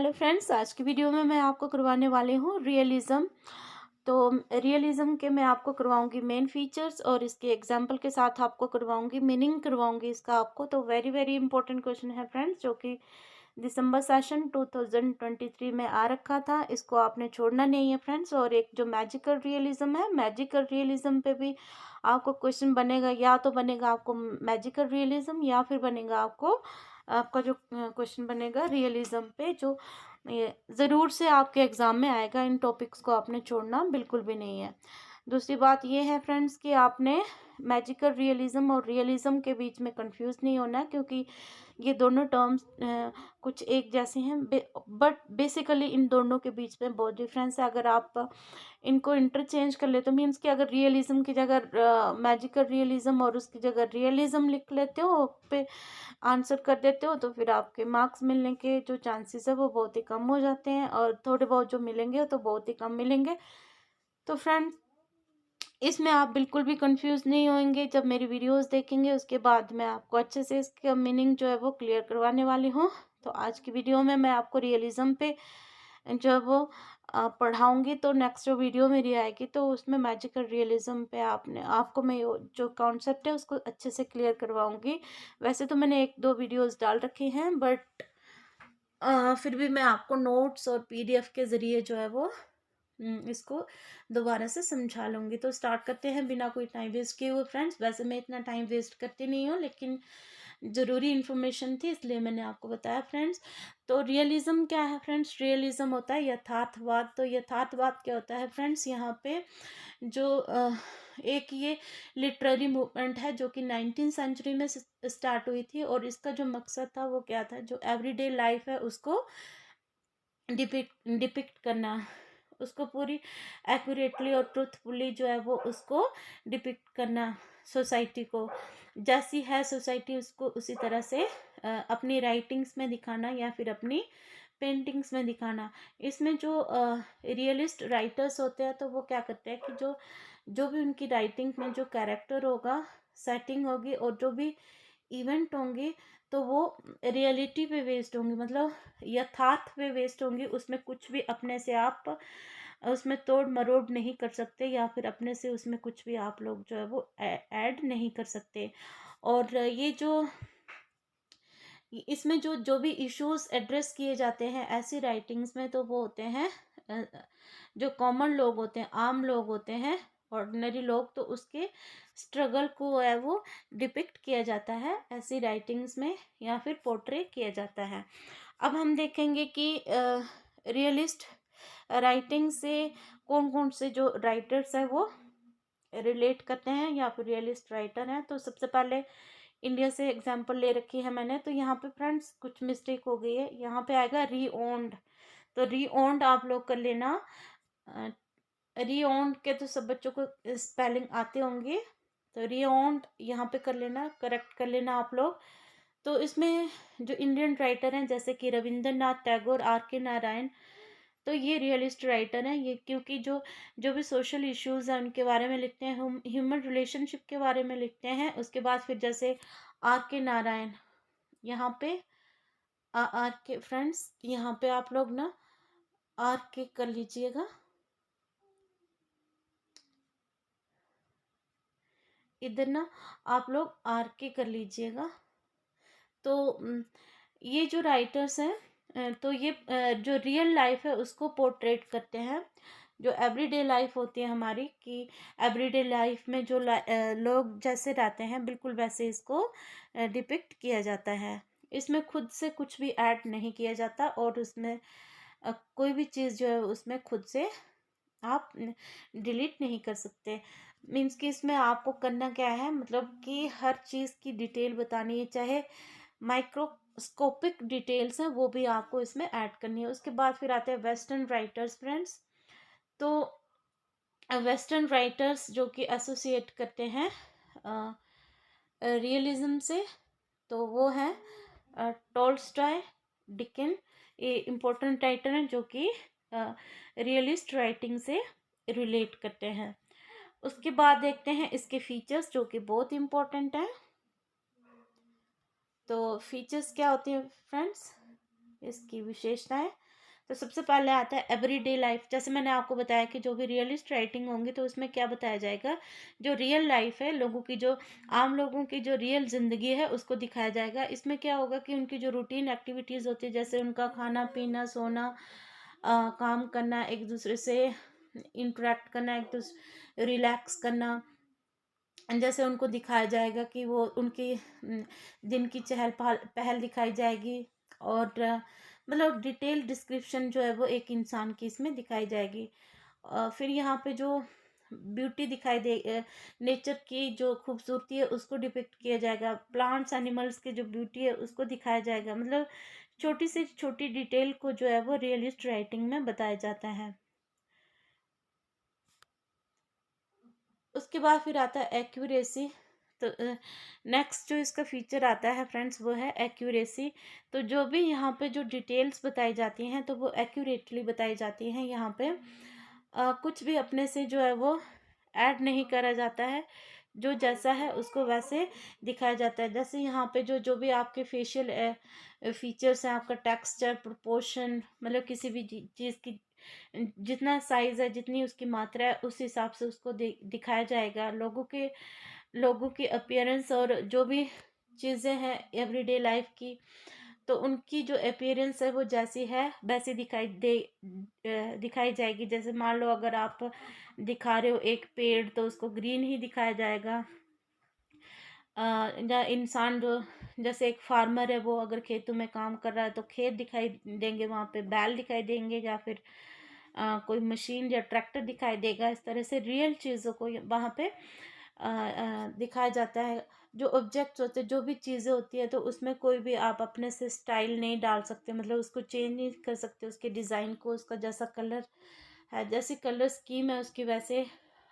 Hello friends, आज की video में मैं आपको करवाने वाली हूँ रियलिज़म। तो रियलिज़म के मैं आपको करवाऊँगी मेन फीचर्स और इसके एग्जांपल के साथ आपको करवाऊँगी, मीनिंग करवाऊँगी इसका आपको। तो वेरी वेरी इंपॉर्टेंट क्वेश्चन है फ्रेंड्स, जो कि दिसंबर सेशन 2023 में आ रखा था। इसको आपने छोड़ना नहीं है फ्रेंड्स। और एक जो मैजिकल रियलिज़म है, मैजिकल रियलिज़म पे भी आपको क्वेश्चन बनेगा। या तो बनेगा आपको मैजिकल रियलिज़म या फिर बनेगा आपका जो क्वेश्चन बनेगा रियलिज़म पे, जो ये ज़रूर से आपके एग्ज़ाम में आएगा। इन टॉपिक्स को आपने छोड़ना बिल्कुल भी नहीं है। दूसरी बात ये है फ्रेंड्स कि आपने मैजिकल रियलिज़म और रियलिज़म के बीच में कंफ्यूज नहीं होना, क्योंकि ये दोनों टर्म्स कुछ एक जैसे हैं, बट बेसिकली इन दोनों के बीच में बहुत डिफरेंस है। अगर आप इनको इंटरचेंज कर ले तो मीन्स कि अगर रियलिज़म की जगह मैजिकल रियलिज़म और उसकी जगह रियलिज़म लिख लेते हो, पे आंसर कर देते हो, तो फिर आपके मार्क्स मिलने के जो चांसेस है वो बहुत ही कम हो जाते हैं, और थोड़े बहुत जो मिलेंगे तो बहुत ही कम मिलेंगे। तो फ्रेंड्स, इसमें आप बिल्कुल भी कंफ्यूज नहीं होंगे। जब मेरी वीडियोस देखेंगे उसके बाद मैं आपको अच्छे से इसका मीनिंग जो है वो क्लियर करवाने वाली हूँ। तो आज की वीडियो में मैं आपको रियलिज़म पे जो है वो पढ़ाऊँगी। तो नेक्स्ट जो वीडियो मेरी आएगी तो उसमें मैजिकल रियलिज़म पे आपको मैं जो कॉन्सेप्ट है उसको अच्छे से क्लियर करवाऊँगी। वैसे तो मैंने 1-2 वीडियोज़ डाल रखे हैं, बट फिर भी मैं आपको नोट्स और पीडीएफ के ज़रिए जो है वो इसको दोबारा से समझा लूँगी। तो स्टार्ट करते हैं बिना कोई टाइम वेस्ट किए हुए फ्रेंड्स। वैसे मैं इतना टाइम वेस्ट करती नहीं हूँ, लेकिन ज़रूरी इन्फॉर्मेशन थी इसलिए मैंने आपको बताया फ्रेंड्स। तो रियलिज़म क्या है फ्रेंड्स? रियलिज़म होता है यथार्थवाद। तो यथार्थवाद क्या होता है फ्रेंड्स? यहाँ पे जो एक ये लिटरेरी मूवमेंट है जो कि 19th सेंचुरी में स्टार्ट हुई थी, और इसका जो मकसद था वो क्या था? जो एवरीडे लाइफ है उसको डिपिक्ट करना, उसको पूरी एक्यूरेटली और ट्रूथफुली जो है वो उसको डिपिक्ट करना। सोसाइटी को जैसी है सोसाइटी उसको उसी तरह से अपनी राइटिंग्स में दिखाना या फिर अपनी पेंटिंग्स में दिखाना। इसमें जो रियलिस्ट राइटर्स होते हैं तो वो क्या करते हैं कि जो जो भी उनकी राइटिंग में जो कैरेक्टर होगा, सेटिंग होगी और जो भी इवेंट होंगे, तो वो रियलिटी पे बेस्ड होंगी, मतलब यथार्थ पे बेस्ड होंगी। उसमें कुछ भी अपने से आप उसमें तोड़ मरोड़ नहीं कर सकते, या फिर अपने से उसमें कुछ भी आप लोग जो है वो ऐड नहीं कर सकते। और ये जो इसमें जो जो भी इश्यूज एड्रेस किए जाते हैं ऐसी राइटिंग्स में, तो वो होते हैं जो कॉमन लोग होते हैं, आम लोग होते हैं, ऑर्डिनरी लोग। तो उसके स्ट्रगल को है वो डिपिक्ट किया जाता है ऐसी राइटिंग्स में, या फिर पोर्ट्रे किया जाता है। अब हम देखेंगे कि रियलिस्ट राइटिंग से कौन कौन से जो राइटर्स हैं वो रिलेट करते हैं या फिर रियलिस्ट राइटर हैं। तो सबसे पहले इंडिया से एग्जांपल ले रखी है मैंने। तो यहाँ पे फ्रेंड्स कुछ मिस्टेक हो गई है, यहाँ पे आएगा री ओन्ड। तो री ओन्ड आप लोग कर लेना। री ओन्ड के तो सब बच्चों को स्पेलिंग आते होंगे, तो री ओन्ड यहाँ पे कर लेना, करेक्ट कर लेना आप लोग। तो इसमें जो इंडियन राइटर हैं जैसे कि रविंद्रनाथ टैगोर, आर के नारायण, तो ये रियलिस्ट राइटर हैं। ये क्योंकि जो जो भी सोशल इश्यूज हैं उनके बारे में लिखते हैं, ह्यूमन रिलेशनशिप के बारे में लिखते हैं। उसके बाद फिर जैसे आर के नारायण, यहाँ पे आर के फ्रेंड्स, यहाँ पे आप लोग ना आर के कर लीजिएगा, इधर ना आप लोग आर के कर लीजिएगा। तो ये जो राइटर्स हैं तो ये जो रियल लाइफ है उसको पोर्ट्रेट करते हैं। जो एवरीडे लाइफ होती है हमारी, कि एवरीडे लाइफ में जो लोग जैसे रहते हैं बिल्कुल वैसे इसको डिपिक्ट किया जाता है। इसमें खुद से कुछ भी ऐड नहीं किया जाता, और उसमें कोई भी चीज़ जो है उसमें खुद से आप डिलीट नहीं कर सकते। मीन्स कि इसमें आपको करना क्या है, मतलब कि हर चीज़ की डिटेल बतानी है, चाहे माइक्रोस्कोपिक डिटेल्स हैं वो भी आपको इसमें ऐड करनी है। उसके बाद फिर आते हैं वेस्टर्न राइटर्स फ्रेंड्स। तो वेस्टर्न राइटर्स जो कि एसोसिएट करते हैं रियलिज्म से, तो वो है टोल्स्टॉय, डिकन, ये इम्पोर्टेंट राइटर हैं जो कि रियलिस्ट राइटिंग से रिलेट करते हैं। उसके बाद देखते हैं इसके फीचर्स जो कि बहुत इम्पोर्टेंट हैं। तो फीचर्स क्या होती हैं फ्रेंड्स? इसकी विशेषताएं। तो सबसे पहले आता है एवरीडे लाइफ। जैसे मैंने आपको बताया कि जो भी रियलिस्ट राइटिंग होंगी तो उसमें क्या बताया जाएगा, जो रियल लाइफ है लोगों की, जो आम लोगों की जो रियल ज़िंदगी है उसको दिखाया जाएगा। इसमें क्या होगा कि उनकी जो रूटीन एक्टिविटीज़ होती है, जैसे उनका खाना पीना सोना, काम करना, एक दूसरे से इंटरेक्ट करना, एक दूसरे रिलैक्स करना, जैसे उनको दिखाया जाएगा कि वो उनकी दिन की चहल पहल पहल दिखाई जाएगी। और मतलब डिटेल डिस्क्रिप्शन जो है वो एक इंसान की इसमें दिखाई जाएगी। फिर यहाँ पे जो ब्यूटी दिखाई दे, नेचर की जो खूबसूरती है उसको डिपिक्ट किया जाएगा, प्लांट्स एनिमल्स की जो ब्यूटी है उसको दिखाया जाएगा। मतलब छोटी से छोटी डिटेल को जो है वो रियलिस्ट राइटिंग में बताया जाता है। उसके बाद फिर आता है एक्यूरेसी। तो नेक्स्ट जो इसका फीचर आता है फ्रेंड्स वो है एक्यूरेसी। तो जो भी यहाँ पे जो डिटेल्स बताई जाती हैं तो वो एक्यूरेटली बताई जाती हैं। यहाँ पे कुछ भी अपने से जो है वो ऐड नहीं करा जाता है, जो जैसा है उसको वैसे दिखाया जाता है। जैसे यहाँ पे जो जो भी आपके फेशियल फीचर्स हैं, आपका टेक्सचर, प्रोपोर्शन, मतलब किसी भी चीज़ की जितना साइज है, जितनी उसकी मात्रा है, उस हिसाब से उसको दिखाया जाएगा। लोगों की अपीयरेंस और जो भी चीज़ें हैं एवरीडे लाइफ की, तो उनकी जो अपीयरेंस है वो जैसी है वैसी दिखाई जाएगी। जैसे मान लो अगर आप दिखा रहे हो एक पेड़ तो उसको ग्रीन ही दिखाया जाएगा। या इंसान जो, जैसे एक फार्मर है वो अगर खेतों में काम कर रहा है तो खेत दिखाई देंगे, वहाँ पे बैल दिखाई देंगे, या फिर कोई मशीन या ट्रैक्टर दिखाई देगा। इस तरह से रियल चीज़ों को वहाँ पे दिखाया जाता है। जो ऑब्जेक्ट्स होते हैं, जो भी चीज़ें होती है, तो उसमें कोई भी आप अपने से स्टाइल नहीं डाल सकते, मतलब उसको चेंज नहीं कर सकते, उसके डिज़ाइन को, उसका जैसा कलर है, जैसी कलर स्कीम है उसकी, वैसे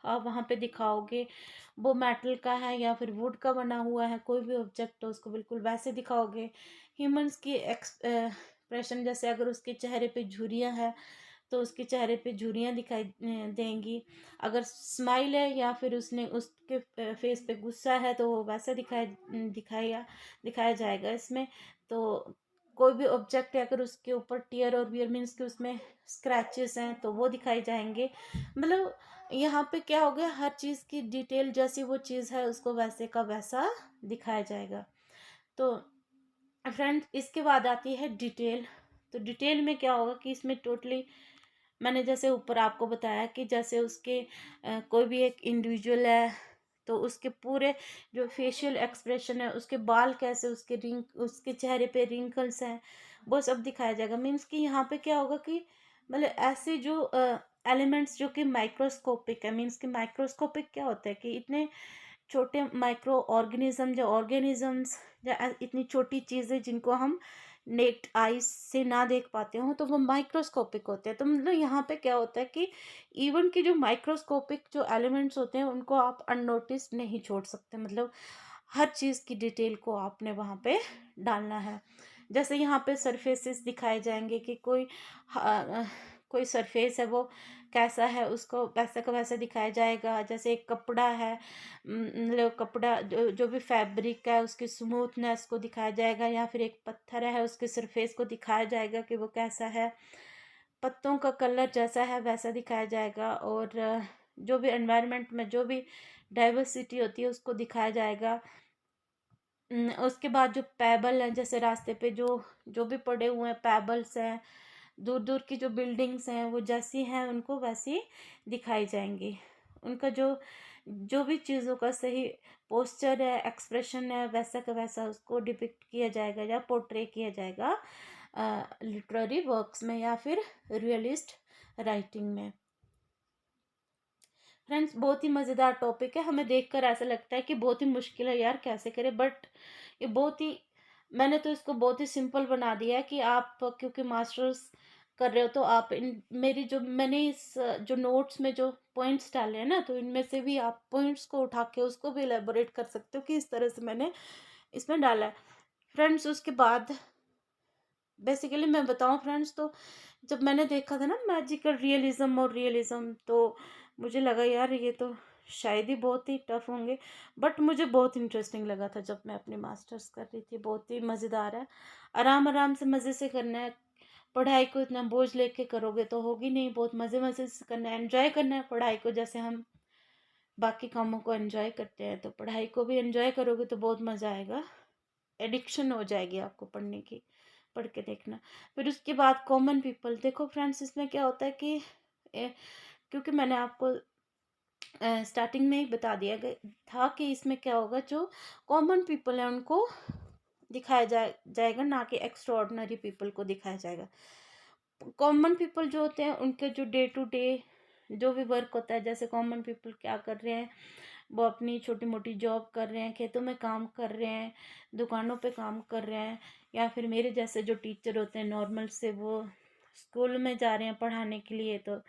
आप वहाँ पे दिखाओगे। वो मेटल का है या फिर वुड का बना हुआ है, कोई भी ऑब्जेक्ट हो उसको बिल्कुल वैसे दिखाओगे। ह्यूमंस की एक्सप्रेशन, जैसे अगर उसके चेहरे पे झुर्रियाँ हैं तो उसके चेहरे पे झुर्रियाँ दिखाई देंगी। अगर स्माइल है या फिर उसने उसके फेस पे गुस्सा है तो वो वैसा दिखाया जाएगा इसमें। तो कोई भी ऑब्जेक्ट है अगर उसके ऊपर टीयर और वियर मीन्स कि उसमें स्क्रैचेस हैं तो वो दिखाई जाएंगे। मतलब यहाँ पे क्या हो गया, हर चीज़ की डिटेल, जैसी वो चीज़ है उसको वैसे का वैसा दिखाया जाएगा। तो फ्रेंड्स इसके बाद आती है डिटेल। तो डिटेल में क्या होगा कि इसमें टोटली मैंने जैसे ऊपर आपको बताया कि जैसे उसके कोई भी एक इंडिविजुअल है तो उसके पूरे जो फेशियल एक्सप्रेशन है, उसके बाल कैसे, उसके चेहरे पे रिंकल्स हैं, वो सब दिखाया जाएगा। मीन्स कि यहाँ पे क्या होगा कि मतलब ऐसे जो एलिमेंट्स जो कि माइक्रोस्कोपिक है, मीन्स कि माइक्रोस्कोपिक क्या होता है कि इतने छोटे माइक्रो ऑर्गेनिज्म या ऑर्गेनिजम्स या इतनी छोटी चीज़ें जिनको हम नेट आईज से ना देख पाते हो तो वो माइक्रोस्कोपिक होते हैं। तो मतलब यहाँ पे क्या होता है कि इवन की जो माइक्रोस्कोपिक जो एलिमेंट्स होते हैं उनको आप अननोटिस नहीं छोड़ सकते। मतलब हर चीज़ की डिटेल को आपने वहाँ पे डालना है। जैसे यहाँ पे सरफेसेस दिखाए जाएंगे कि कोई सरफेस है वो कैसा है, उसको वैसा का वैसा दिखाया जाएगा। जैसे एक कपड़ा है, मतलब कपड़ा जो भी फैब्रिक है उसकी स्मूथनेस को दिखाया जाएगा, या फिर एक पत्थर है उसके सरफेस को दिखाया जाएगा कि वो कैसा है। पत्तों का कलर जैसा है वैसा दिखाया जाएगा। और जो भी एनवायरनमेंट में जो भी डाइवर्सिटी होती है उसको दिखाया जाएगा। उसके बाद जो पैबल है, जैसे रास्ते पे जो जो भी पड़े हुए हैं पैबल्स हैं, दूर दूर की जो बिल्डिंग्स हैं वो जैसी हैं उनको वैसी दिखाई जाएंगी। उनका जो जो भी चीज़ों का सही पोस्चर है, एक्सप्रेशन है, वैसा का वैसा उसको डिपिक्ट किया जाएगा या पोर्ट्रे किया जाएगा लिटरेरी वर्क्स में या फिर रियलिस्ट राइटिंग में। फ्रेंड्स बहुत ही मज़ेदार टॉपिक है, हमें देखकर ऐसा लगता है कि बहुत ही मुश्किल है यार कैसे करें, बट ये बहुत ही, मैंने तो इसको बहुत ही सिंपल बना दिया है कि आप क्योंकि मास्टर्स कर रहे हो तो आप इन मेरी जो मैंने इस जो नोट्स में जो पॉइंट्स डाले हैं ना, तो इनमें से भी आप पॉइंट्स को उठा के उसको भी एलेबोरेट कर सकते हो कि इस तरह से मैंने इसमें डाला है। फ्रेंड्स उसके बाद बेसिकली मैं बताऊं फ्रेंड्स, तो जब मैंने देखा था ना मैजिकल रियलिज्म और रियलिज्म, तो मुझे लगा यार ये तो शायद ही बहुत ही टफ होंगे, बट मुझे बहुत इंटरेस्टिंग लगा था जब मैं अपनी मास्टर्स कर रही थी। बहुत ही मज़ेदार है, आराम आराम से मज़े से करना है। पढ़ाई को इतना बोझ लेके करोगे तो होगी नहीं। बहुत मज़े मज़े से करना है, एंजॉय करना है पढ़ाई को, जैसे हम बाकी कामों को एंजॉय करते हैं, तो पढ़ाई को भी एंजॉय करोगे तो बहुत मज़ा आएगा। एडिक्शन हो जाएगी आपको पढ़ने की, पढ़ के देखना। फिर उसके बाद कॉमन पीपल, देखो फ्रेंड्स इसमें क्या होता है कि क्योंकि मैंने आपको स्टार्टिंग में ही बता दिया गया था कि इसमें क्या होगा, जो कॉमन पीपल है उनको दिखाया जाएगा, ना कि एक्स्ट्रा ऑर्डिनरी पीपल को दिखाया जाएगा। कॉमन पीपल जो होते हैं उनके जो डे टू डे जो भी वर्क होता है, जैसे कॉमन पीपल क्या कर रहे हैं, वो अपनी छोटी मोटी जॉब कर रहे हैं, खेतों में काम कर रहे हैं, दुकानों पे काम कर रहे हैं, या फिर मेरे जैसे जो टीचर होते हैं नॉर्मल से, वो स्कूल में जा रहे हैं पढ़ाने के लिए। तो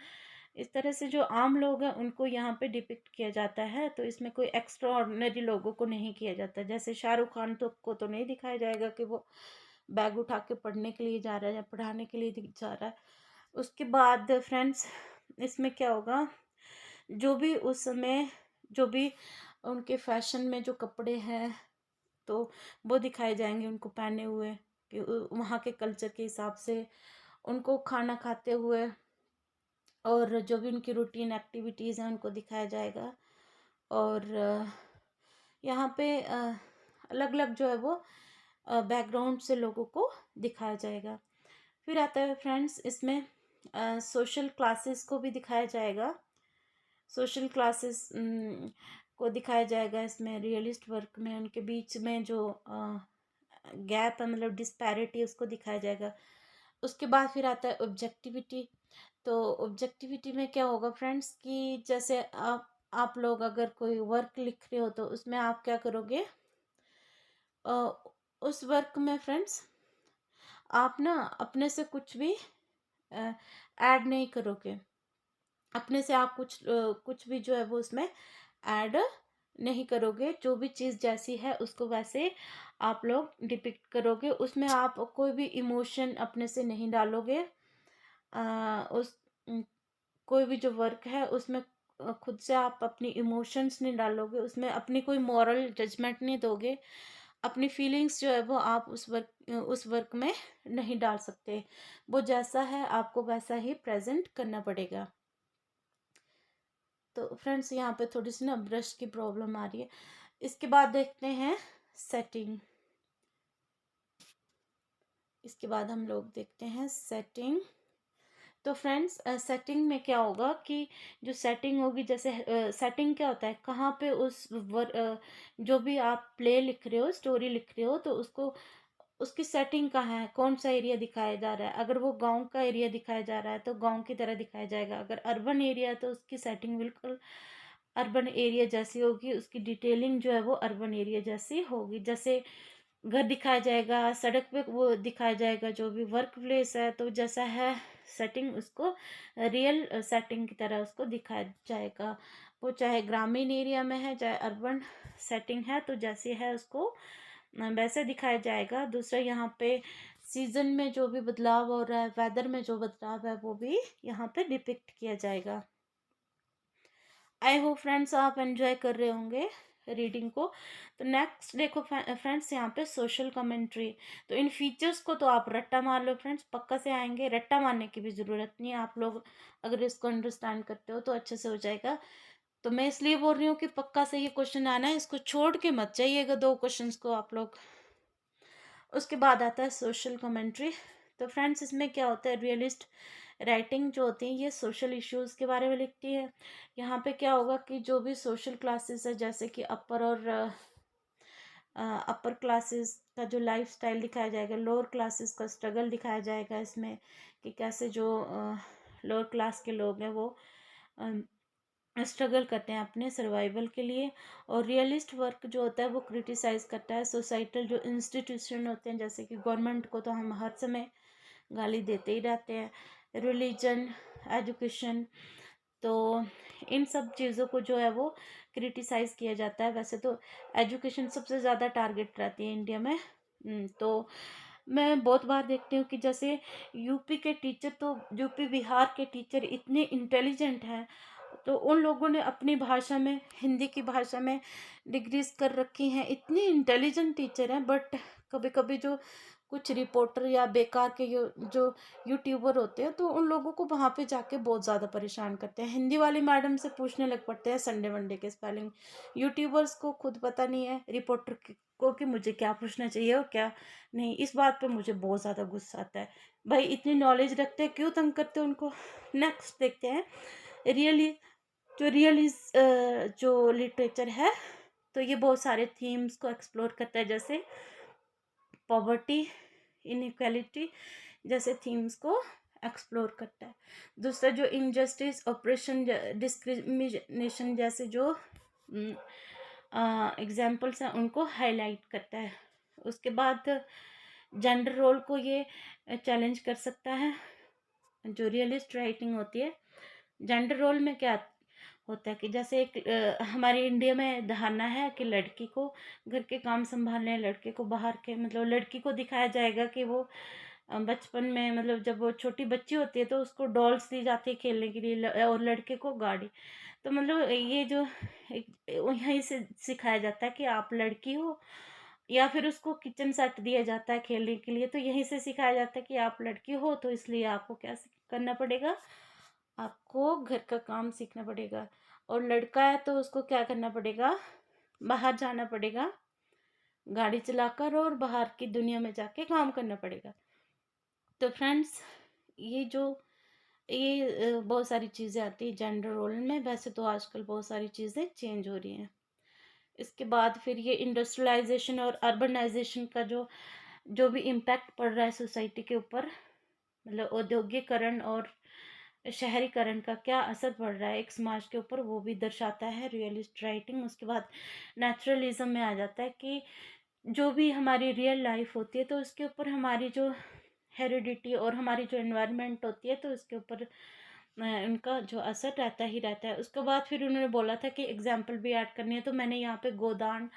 इस तरह से जो आम लोग हैं उनको यहाँ पे डिपिक्ट किया जाता है। तो इसमें कोई एक्स्ट्रा ऑर्डिनरी लोगों को नहीं किया जाता। जैसे शाहरुख खान तो को तो नहीं दिखाया जाएगा कि वो बैग उठा के पढ़ने के लिए जा रहा है या पढ़ाने के लिए जा रहा है। उसके बाद फ्रेंड्स इसमें क्या होगा, जो भी उस समय जो भी उनके फैशन में जो कपड़े हैं तो वो दिखाए जाएंगे उनको पहने हुए, कि वहाँ के कल्चर के हिसाब से उनको खाना खाते हुए, और जो भी उनकी रूटीन एक्टिविटीज़ हैं उनको दिखाया जाएगा। और यहाँ पे अलग अलग जो है वो बैकग्राउंड से लोगों को दिखाया जाएगा। फिर आता है फ्रेंड्स इसमें सोशल क्लासेस को भी दिखाया जाएगा। सोशल क्लासेस को दिखाया जाएगा इसमें, रियलिस्ट वर्क में उनके बीच में जो गैप है, मतलब डिस्पैरिटी, उसको दिखाया जाएगा। उसके बाद फिर आता है ऑब्जेक्टिविटी। तो ऑब्जेक्टिविटी में क्या होगा फ्रेंड्स, कि जैसे आप लोग अगर कोई वर्क लिख रहे हो तो उसमें आप क्या करोगे, अ, उस वर्क में फ्रेंड्स आप ना अपने से कुछ भी ऐड नहीं करोगे। अपने से आप कुछ भी जो है वो उसमें ऐड नहीं करोगे। जो भी चीज़ जैसी है उसको वैसे आप लोग डिपिक्ट करोगे। उसमें आप कोई भी इमोशन अपने से नहीं डालोगे। उस कोई भी जो वर्क है उसमें खुद से आप अपनी इमोशंस नहीं डालोगे, उसमें अपनी कोई मॉरल जजमेंट नहीं दोगे। अपनी फीलिंग्स जो है वो आप उस वर्क में नहीं डाल सकते। वो जैसा है आपको वैसा ही प्रेजेंट करना पड़ेगा। तो फ्रेंड्स यहाँ पे थोड़ी सी ना ब्रश की प्रॉब्लम आ रही है। इसके बाद देखते हैं सेटिंग। इसके बाद हम लोग देखते हैं सेटिंग। तो फ्रेंड्स सेटिंग में क्या होगा कि जो सेटिंग होगी, जैसे सेटिंग क्या होता है, कहाँ पे जो भी आप प्ले लिख रहे हो, स्टोरी लिख रहे हो, तो उसको उसकी सेटिंग कहाँ है, कौन सा एरिया दिखाया जा रहा है। अगर वो गांव का एरिया दिखाया जा रहा है तो गांव की तरह दिखाया जाएगा। अगर अर्बन एरिया है तो उसकी सेटिंग बिल्कुल अर्बन एरिया जैसी होगी, उसकी डिटेलिंग जो है वो अर्बन एरिया जैसी होगी। जैसे घर दिखाया जाएगा, सड़क पे वो दिखाया जाएगा, जो भी वर्क प्लेस है तो जैसा है सेटिंग, उसको रियल सेटिंग की तरह उसको दिखाया जाएगा। वो चाहे ग्रामीण एरिया में है चाहे अर्बन सेटिंग है, तो जैसे है उसको वैसे दिखाया जाएगा। दूसरा यहाँ पे सीजन में जो भी बदलाव हो रहा है, वेदर में जो बदलाव है, वो भी यहाँ पे डिपिक्ट किया जाएगा। आई होप फ्रेंड्स आप एंजॉय कर रहे होंगे रीडिंग को। तो नेक्स्ट देखो फ्रेंड्स यहाँ पे सोशल कमेंट्री। तो इन फीचर्स को तो आप रट्टा मार लो फ्रेंड्स, पक्का से आएंगे। रट्टा मारने की भी ज़रूरत नहीं है, आप लोग अगर इसको अंडरस्टैंड करते हो तो अच्छे से हो जाएगा। तो मैं इसलिए बोल रही हूँ कि पक्का से ये क्वेश्चन आना है, इसको छोड़ के मत जाइएगा दो क्वेश्चंस को आप लोग। उसके बाद आता है सोशल कमेंट्री। तो फ्रेंड्स इसमें क्या होता है, रियलिस्ट राइटिंग जो होती है ये सोशल इश्यूज़ के बारे में लिखती है। यहाँ पे क्या होगा कि जो भी सोशल क्लासेस है, जैसे कि अपर और अपर क्लासेस का जो लाइफस्टाइल दिखाया जाएगा, लोअर क्लासेस का स्ट्रगल दिखाया जाएगा इसमें, कि कैसे जो लोअर क्लास के लोग हैं वो स्ट्रगल करते हैं अपने सर्वाइवल के लिए। और रियलिस्ट वर्क जो होता है वो क्रिटिसाइज़ करता है सोसाइटल जो इंस्टीट्यूशन होते हैं, जैसे कि गवर्नमेंट को तो हम हर समय गाली देते ही रहते हैं, रिलीजन, एजुकेशन, तो इन सब चीज़ों को जो है वो क्रिटिसाइज़ किया जाता है। वैसे तो एजुकेशन सबसे ज़्यादा टारगेट रहती है इंडिया में। तो मैं बहुत बार देखती हूँ कि जैसे यूपी के टीचर, तो यूपी बिहार के टीचर इतने इंटेलिजेंट हैं, तो उन लोगों ने अपनी भाषा में, हिंदी की भाषा में डिग्रीज कर रखी हैं, इतनी इंटेलिजेंट टीचर हैं, बट कभी कभी जो कुछ रिपोर्टर या बेकार के जो यूट्यूबर होते हैं, तो उन लोगों को वहाँ पे जाके बहुत ज़्यादा परेशान करते हैं। हिंदी वाली मैडम से पूछने लग पड़ते हैं संडे वनडे के स्पेलिंग। यूट्यूबर्स को खुद पता नहीं है रिपोर्टर को कि मुझे क्या पूछना चाहिए और क्या नहीं। इस बात पे मुझे बहुत ज़्यादा गुस्सा आता है। भाई इतनी नॉलेज रखते हैं, क्यों तंग करते हैं उनको। नेक्स्ट देखते हैं रियली जो लिटरेचर है, तो ये बहुत सारे थीम्स को एक्सप्लोर करता है, जैसे पॉवर्टी, इनइक्वालिटी जैसे थीम्स को एक्सप्लोर करता है। दूसरा जो इनजस्टिस, ऑपरेशन, डिस्क्रिमिनेशन जैसे जो एग्जाम्पल्स हैं उनको हाईलाइट करता है। उसके बाद जेंडर रोल को ये चैलेंज कर सकता है। जो रियलिस्ट राइटिंग होती है, जेंडर रोल में क्या होता है कि जैसे एक हमारे इंडिया में धारणा है कि लड़की को घर के काम संभालने, लड़के को बाहर के, मतलब लड़की को दिखाया जाएगा कि वो बचपन में, मतलब जब वो छोटी बच्ची होती है तो उसको डॉल्स दी जाती है खेलने के लिए, और लड़के को गाड़ी। तो मतलब ये जो यहीं से सिखाया जाता है कि आप लड़की हो, या फिर उसको किचन सेट दिया जाता है खेलने के लिए, तो यहीं से सिखाया जाता है कि आप लड़की हो, तो इसलिए आपको क्या करना पड़ेगा, आपको घर का काम सीखना पड़ेगा। और लड़का है तो उसको क्या करना पड़ेगा, बाहर जाना पड़ेगा गाड़ी चलाकर, और बाहर की दुनिया में जाके काम करना पड़ेगा। तो फ्रेंड्स, ये बहुत सारी चीज़ें आती है जेंडर रोल में। वैसे तो आजकल बहुत सारी चीज़ें चेंज हो रही हैं। इसके बाद फिर ये इंडस्ट्रियलाइजेशन और अर्बनाइजेशन का जो भी इम्पैक्ट पड़ रहा है सोसाइटी के ऊपर, मतलब औद्योगिकरण और शहरीकरण का क्या असर पड़ रहा है एक समाज के ऊपर, वो भी दर्शाता है रियलिस्ट राइटिंग। उसके बाद नेचुरलिज्म में आ जाता है कि जो भी हमारी रियल लाइफ होती है, तो उसके ऊपर हमारी जो हेरिडिटी और हमारी जो एनवायरनमेंट होती है, तो उसके ऊपर उनका जो असर रहता ही रहता है। उसके बाद फिर उन्होंने बोला था कि एग्जाम्पल भी ऐड करनी है, तो मैंने यहाँ पे गोदान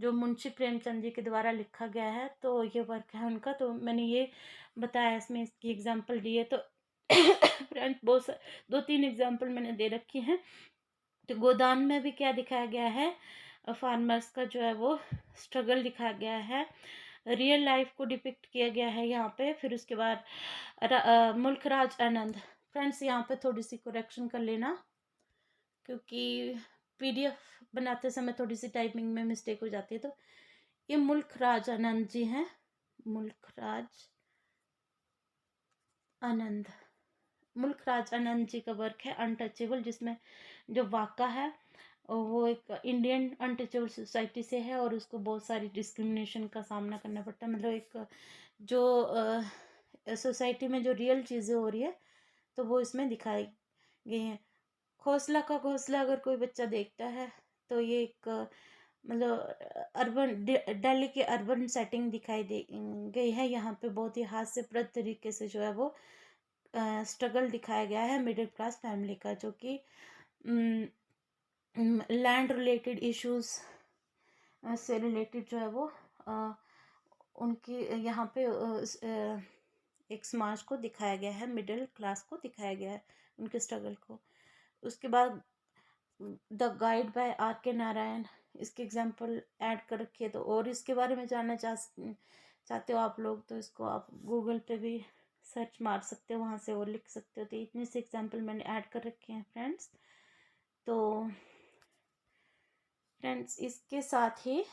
जो मुंशी प्रेमचंद जी के द्वारा लिखा गया है, तो ये वर्क है उनका, तो मैंने ये बताया इसमें, इसकी एग्जाम्पल दी है। तो फ्रेंड्स, बहुत 2-3 एग्जाम्पल मैंने दे रखी हैं। तो गोदान में भी क्या दिखाया गया है, फार्मर्स का जो है वो स्ट्रगल दिखाया गया है, रियल लाइफ को डिपिक्ट किया गया है यहाँ पे। फिर उसके बाद मुल्क राज आनंद। फ्रेंड्स, यहाँ पे थोड़ी सी करेक्शन कर लेना, क्योंकि पीडीएफ बनाते समय थोड़ी सी टाइपिंग में मिस्टेक हो जाती है। तो ये मुल्क राज आनंद जी हैं, मुल्क राज आनंद। मुल्क राज आनंद जी का वर्क है अनटचेबल, जिसमें जो वाक़ा है वो एक इंडियन अनटचेबल सोसाइटी से है, और उसको बहुत सारी डिस्क्रिमिनेशन का सामना करना पड़ता है। मतलब एक जो सोसाइटी में जो रियल चीज़ें हो रही है, तो वो इसमें दिखाई गई हैं। घोंसला का घोंसला अगर कोई बच्चा देखता है, तो ये एक मतलब अर्बन दिल्ली की अर्बन सेटिंग दिखाई दे गई है। यहाँ पे बहुत ही हास्यप्रद तरीके से जो है वो स्ट्रगल दिखाया गया है मिडिल क्लास फैमिली का, जो कि लैंड रिलेटेड इश्यूज से रिलेटेड जो है वो उनकी यहाँ पे एक समाज को दिखाया गया है, मिडिल क्लास को दिखाया गया है, उनके स्ट्रगल को। उसके बाद द गाइड बाय आर के नारायण, इसके एग्जाम्पल ऐड कर रखी है। तो और इसके बारे में जानना चाहते हो आप लोग, तो इसको आप गूगल पे भी सर्च मार सकते हो, वहाँ से और लिख सकते हो। तो इतने से एग्जाम्पल मैंने ऐड कर रखे हैं फ्रेंड्स। तो फ्रेंड्स, इसके साथ ही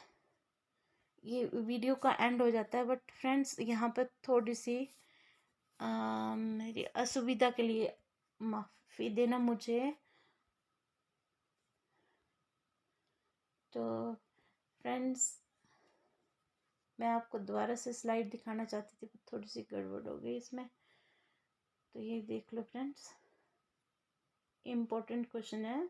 ये वीडियो का एंड हो जाता है। बट फ्रेंड्स, यहाँ पर थोड़ी सी मेरी असुविधा के लिए माफ़ी देना मुझे। तो फ्रेंड्स, मैं आपको दोबारा से स्लाइड दिखाना चाहती थी, पर थोड़ी सी गड़बड़ हो गई इसमें। तो ये देख लो फ्रेंड्स, इम्पोर्टेंट क्वेश्चन है।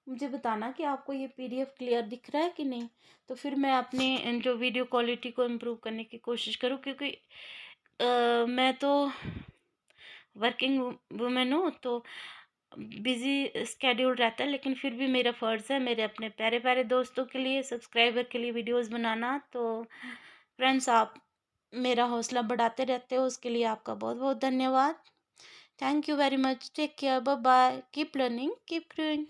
मुझे बताना कि आपको ये पीडीएफ क्लियर दिख रहा है कि नहीं, तो फिर मैं अपने जो वीडियो क्वालिटी को इम्प्रूव करने की कोशिश करूँ, क्योंकि मैं तो वर्किंग वुमेन हूँ, तो बिज़ी स्केड्यूल रहता है, लेकिन फिर भी मेरा फ़र्ज़ है मेरे अपने प्यारे प्यारे दोस्तों के लिए, सब्सक्राइबर के लिए वीडियोस बनाना। तो फ्रेंड्स, आप मेरा हौसला बढ़ाते रहते हो, उसके लिए आपका बहुत बहुत धन्यवाद। Thank you very much, take care, bye bye, keep learning, keep growing.